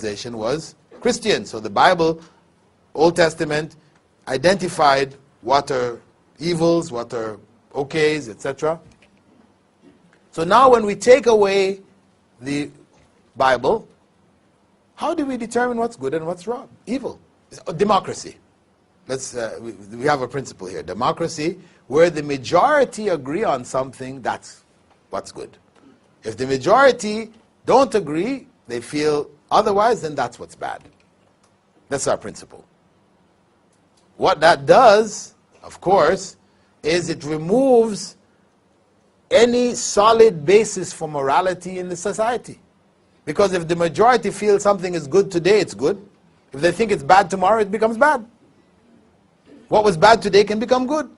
was Christian. So the Bible, Old Testament, identified what are evils, what are okays, etc. So now when we take away the Bible, how do we determine what's good and what's wrong? Evil. Democracy. We have a principle here. Democracy, where the majority agree on something, that's what's good. If the majority don't agree, they feel otherwise, then that's what's bad. That's our principle. What that does, of course, is it removes any solid basis for morality in the society. Because if the majority feels something is good today, it's good. If they think it's bad tomorrow, it becomes bad. What was bad today can become good.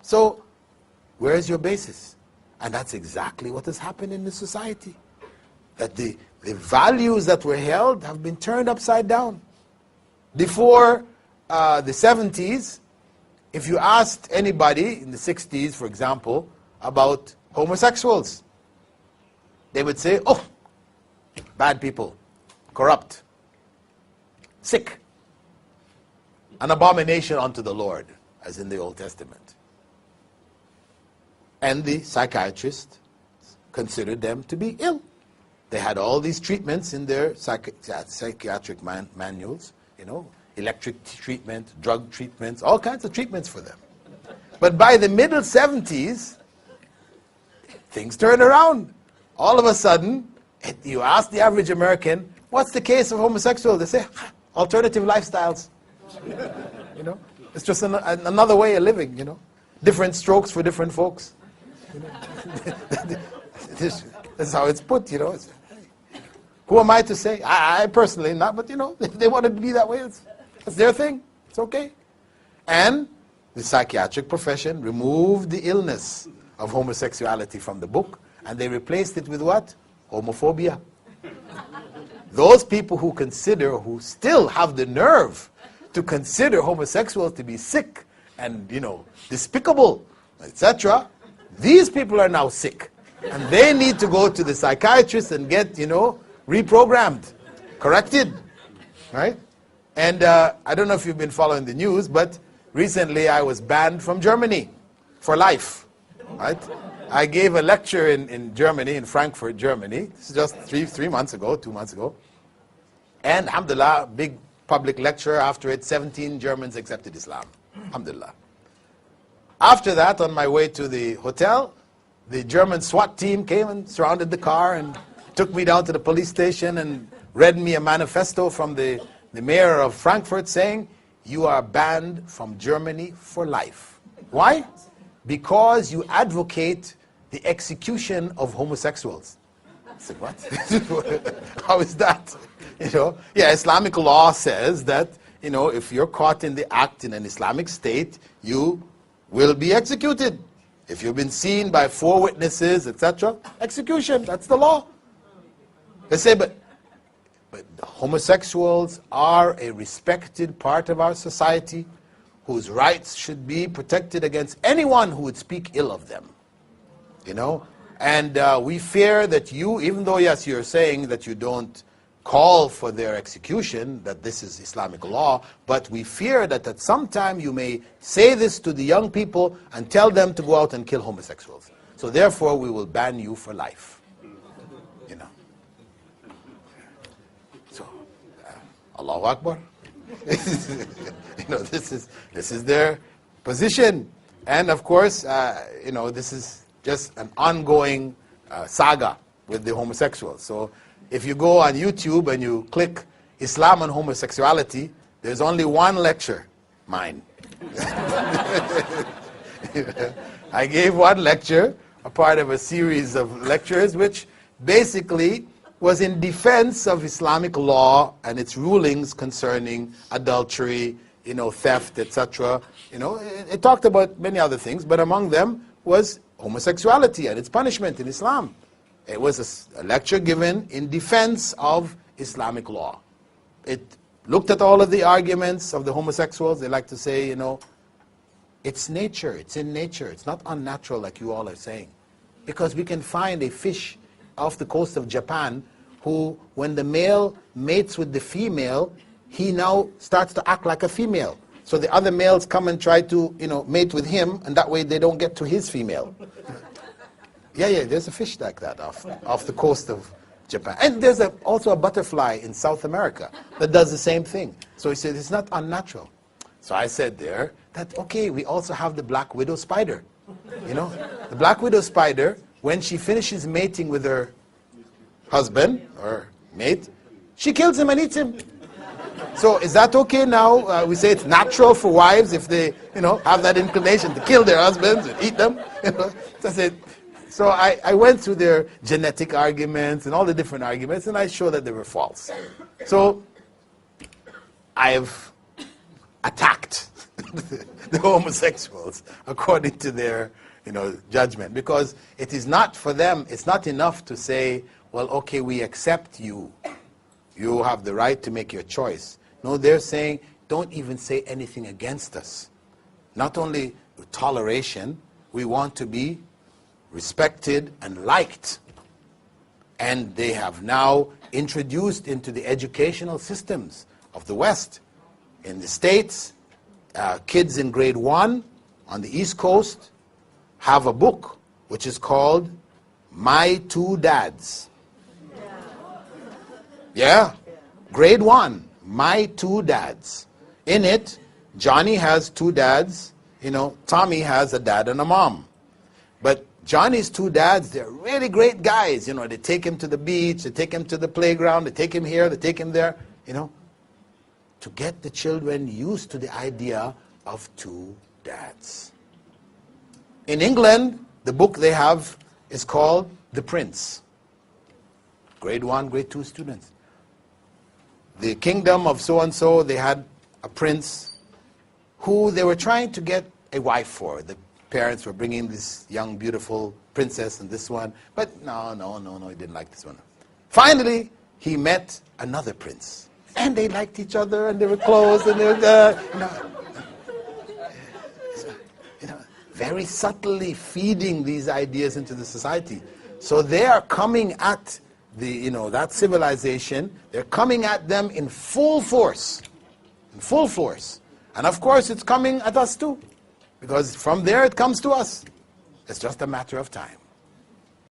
So, where is your basis? And that's exactly what has happened in the society. That the values that were held have been turned upside down. Before the 70s, if you asked anybody in the 60s, for example, about homosexuals, they would say, oh, bad people, corrupt, sick, an abomination unto the Lord, as in the Old Testament. And the psychiatrists considered them to be ill. They had all these treatments in their psychiatric manuals, you know, electric treatment, drug treatments, all kinds of treatments for them. But by the middle 70s, things turned around. All of a sudden, you ask the average American, what's the case of homosexuals? They say, alternative lifestyles. You know, it's just another way of living, you know. Different strokes for different folks. You know? This is how it's put, you know. Who am I to say? I personally not, but you know, if they wanted to be that way, it's their thing. It's okay. And the psychiatric profession removed the illness of homosexuality from the book, and they replaced it with what? Homophobia. Those people who still have the nerve to consider homosexuals to be sick and, you know, despicable, etc., these people are now sick. And they need to go to the psychiatrist and get, you know, reprogrammed, corrected, right? And I don't know if you've been following the news, but recently I was banned from Germany for life, right? I gave a lecture in Germany, in Frankfurt, Germany. This is just 2 months ago. And alhamdulillah, big public lecture. After it, 17 Germans accepted Islam. Alhamdulillah. After that, on my way to the hotel, the German SWAT team came and surrounded the car and took me down to the police station and read me a manifesto from the mayor of Frankfurt saying, you are banned from Germany for life. Why? Because you advocate the execution of homosexuals. I said, what? How is that? You know, yeah, Islamic law says that, you know, if you're caught in the act in an Islamic state, you will be executed. If you've been seen by 4 witnesses, etc., execution, that's the law. They say, but homosexuals are a respected part of our society whose rights should be protected against anyone who would speak ill of them. You know? And we fear that you, even though, yes, you're saying that you don't call for their execution, that this is Islamic law, but we fear that at some time you may say this to the young people and tell them to go out and kill homosexuals. So therefore we will ban you for life. You know. So, Allahu Akbar. You know, this is their position. And of course, you know, this is just an ongoing saga with the homosexuals. So if you go on YouTube and you click Islam and homosexuality, there's only one lecture, mine. I gave one lecture, a part of a series of lectures, which basically was in defense of Islamic law and its rulings concerning adultery, you know, theft, etc. You know, it talked about many other things, but among them was homosexuality and its punishment in Islam. It was a lecture given in defense of Islamic law. It looked at all of the arguments of the homosexuals. They like to say, you know, it's nature, it's in nature. It's not unnatural like you all are saying. Because we can find a fish off the coast of Japan who, when the male mates with the female, he now starts to act like a female. So the other males come and try to, mate with him, and that way they don't get to his female. Yeah, there's a fish like that off the coast of Japan. And there's also a butterfly in South America that does the same thing. So he said, it's not unnatural. So I said there that, okay, we also have the black widow spider. The black widow spider, when she finishes mating with her husband or mate, she kills him and eats him. So is that okay now? We say it's natural for wives if they, have that inclination to kill their husbands and eat them. So I went through their genetic arguments and all the different arguments, and I showed that they were false. So I've attacked the homosexuals according to their judgment, because it is not for them, it's not enough to say, well, okay, we accept you. You have the right to make your choice. No, they're saying, don't even say anything against us. Not only toleration, we want to be respected and liked. And they have now introduced into the educational systems of the West. In the States, kids in grade 1 on the East Coast have a book which is called My Two Dads. Yeah, grade 1, My Two Dads. In it, Johnny has 2 dads, Tommy has a dad and a mom. But Johnny's 2 dads, they're really great guys. They take him to the beach, they take him to the playground, they take him here, they take him there, to get the children used to the idea of 2 dads. In England, the book they have is called The Prince. Grade 1, grade 2 students. The kingdom of so-and-so, they had a prince who they were trying to get a wife for. The parents were bringing this young, beautiful princess and this one, but no, he didn't like this one. Finally, he met another prince, and they liked each other, and they were close, and they were, very subtly feeding these ideas into the society. So they are coming at that civilization. They're coming at them in full force, and of course, it's coming at us too. Because from there it comes to us. It's just a matter of time.